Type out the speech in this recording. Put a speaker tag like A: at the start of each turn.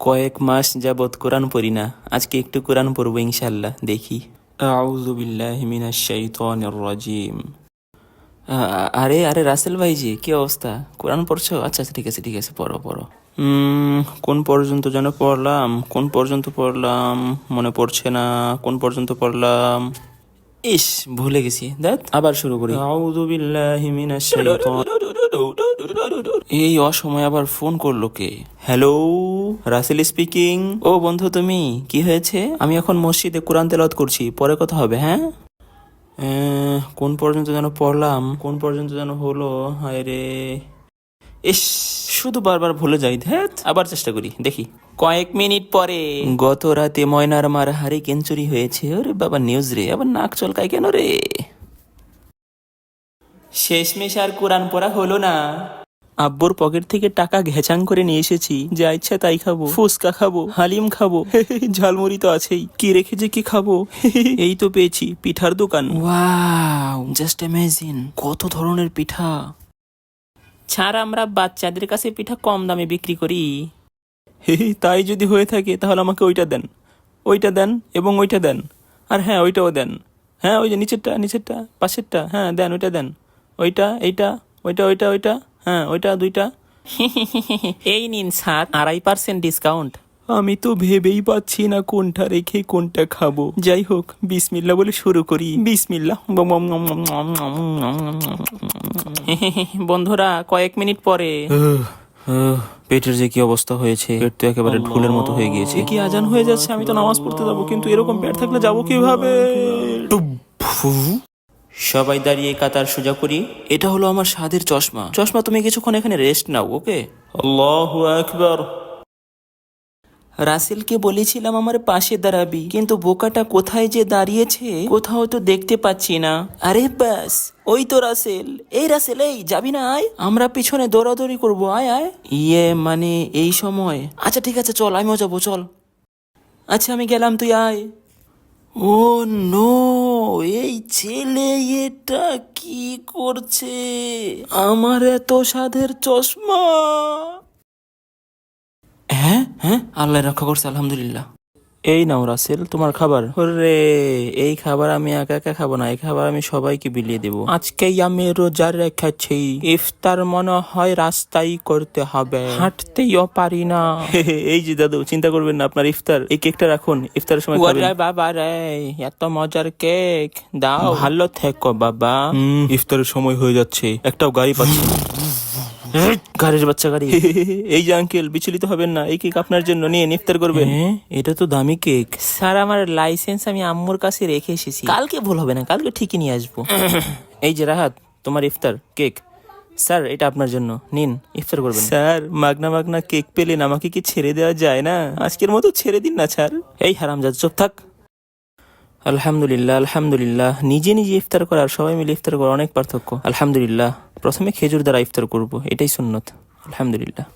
A: কয়েক মাস যাবৎ কোরআন পড়ি না, আজকে একটু কোরআন পড়বো ইনশাল্লাহ। দেখি। আউযু বিল্লাহি মিনাশ শাইতানির রাজিম। আরে আরে রাসেল ভাই জি, কি অবস্থা? কোরআন পড়ছো? আচ্ছা আচ্ছা, ঠিক আছে ঠিক আছে, পড়ো পড়ো। কোন পর্যন্ত যেন পড়লাম, কোন পর্যন্ত পড়লাম মনে পড়ছে না। কোন পর্যন্ত পড়লাম, ইস ভুলে গেছি। দেখ আবার শুরু করি। আউযু বিল্লাহি মিনাশ শাইতানির। এই অসময় আবার ফোন করলো কে? Hello, Rasel speaking. ও বন্ধু, তুমি কি হয়েছে? আমি এখন মসজিদে কোরআন তেলাওয়াত করছি, পরে কথা হবে। হ্যাঁ, কোন পর্যন্ত যেন পড়লাম, কোন পর্যন্ত যেন হলো, হায় রে। ইস, শুধু বারবার ভুলে যাই। ধ্যাত, আবার চেষ্টা করি, দেখি। কয়েক মিনিট পরে। গত রাতে ময়নার মার হারিকেন চুরি হয়েছে। ওরে বাবা, নিউজ রে, আবার নাক চলকায় কেন রে? শেষমেশ আর কোরআন পড়া হলো না। আব্বুর পকেট থেকে টাকা ঘেচাং করে নিয়ে এসেছি, যা ইচ্ছা তাই খাবো। ফুচকা খাবো, হালিম খাবো, ঝালমুড়ি তো আছেই। কি রেখেছে কি খাবো? এই তো পেয়েছি, পিঠার দোকান। Wow, just amazing. কত ধরনের পিঠা। ছাড়, আমরা বাচ্চাদের কাছে পিঠা কম দামে বিক্রি করি। তাই যদি হয়ে থাকে তাহলে আমাকে ওইটা দেন, ওইটা দেন এবং ওইটা দেন। আর হ্যাঁ, ওইটাও দেন। হ্যাঁ, ওই যে নিচেরটা, নিচেরটা, পাশেরটা। হ্যাঁ দেন, ওইটা দেন। ওইটা, এইটা, ওইটা, ওইটা, ওইটা। হ্যাঁ, ওইটা দুইটা। এই নিন স্যার, 2.5% ডিসকাউন্ট। আমি তো ভেবেই পাচ্ছি না কোনটা রেখে কোনটা খাবো। যাই হোক, বিসমিল্লাহ বলে শুরু করি। বিসমিল্লাহ। বন্ধুরা, কয়েক মিনিট পরে। পেটের যে কি অবস্থা হয়েছে, পেট তো একেবারে ঢোলের মতো হয়ে গিয়েছে। কি আজান হয়ে যাচ্ছে, আমি তো নামাজ পড়তে যাবো, কিন্তু এরকম পেট থাকলে যাবো কিভাবে? সবাই দাঁড়িয়ে কাতার সোজা করি। এটা হলো আমার স্বাদের চশমা। চশমা, তুমি কিছুক্ষণ এখানে রেস্ট নাও, ওকে? আল্লাহু আকবার। রাসেলকে বলেছিলাম আমার পাশে দাঁড়াবি, কিন্তু বোকাটা কোথায় যে দাঁড়িয়েছে কোথাও তো দেখতে পাচ্ছি না। আরে ব্যাস, ওই তো রাসেল। এই রাসেল, এই যাবি না? আয়, আমরা পিছনে দৌড়াদৌড়ি করবো। আয় আয়। মানে এই সময়? আচ্ছা ঠিক আছে, চল, আমিও যাবো, চল। আচ্ছা আমি গেলাম, তুই আয়। ও নো, এই ছেলে এটা কি করছে? আমার এত স্বাদের চশমা। হ্যাঁ হ্যাঁ, আল্লাহ রক্ষা করছে, আলহামদুলিল্লাহ। এই নাও রাসেল, তোমার খাবার। রে, এই খাবার আমি একা একা খাবো না, এই খাবার আমি সবাইকে বিলিয়ে দেবো। আজকেই আমি রোজা রেখেছি, ইফতার মনে হয় রাস্তায় করতে হবে, হাঁটতেও পারি না। এই যে দাদু, চিন্তা করবেন না, আপনার ইফতার, এই কেকটা রাখুন, ইফতারের সময় খাবেন। বাবা রে, এত মজার কেক দাও। ভালো থেকো বাবা। ইফতারের সময় হয়ে যাচ্ছে, একটাও গাড়ি পাচ্ছি না। গাড়ির বাচ্চা গাড়ি। এই যে আঙ্কেল, বিচলিত হবেন না, এই কেক আপনার জন্য, নিয়ে ইফতার করবেন। এটা তো দামি কেক। স্যার, আমার লাইসেন্স আমি আম্মুর কাছে রেখে এসেছি, কালকে ভুল হবে না, কালকে ঠিকই নিয়ে আসবো। এই যে রাহাত, তোমার ইফতার কেক। স্যার, এটা আপনার জন্য, নিন, ইফতার করবেন। স্যার, মাগনা মাগনা কেক পেলেন, আমাকে কি ছেড়ে দেওয়া যায় না? আজকের মতো ছেড়ে দিন না স্যার। এই হারামজাদা, চুপ থাক। আলহামদুলিল্লাহ আলহামদুলিল্লাহ। নিজে নিজে ইফতার করা আর সবাই মিলে ইফতার করা অনেক পার্থক্য। আলহামদুলিল্লাহ। প্রথমে খেজুর দ্বারা ইফতার করব, এটাই সুন্নত। আলহামদুলিল্লাহ।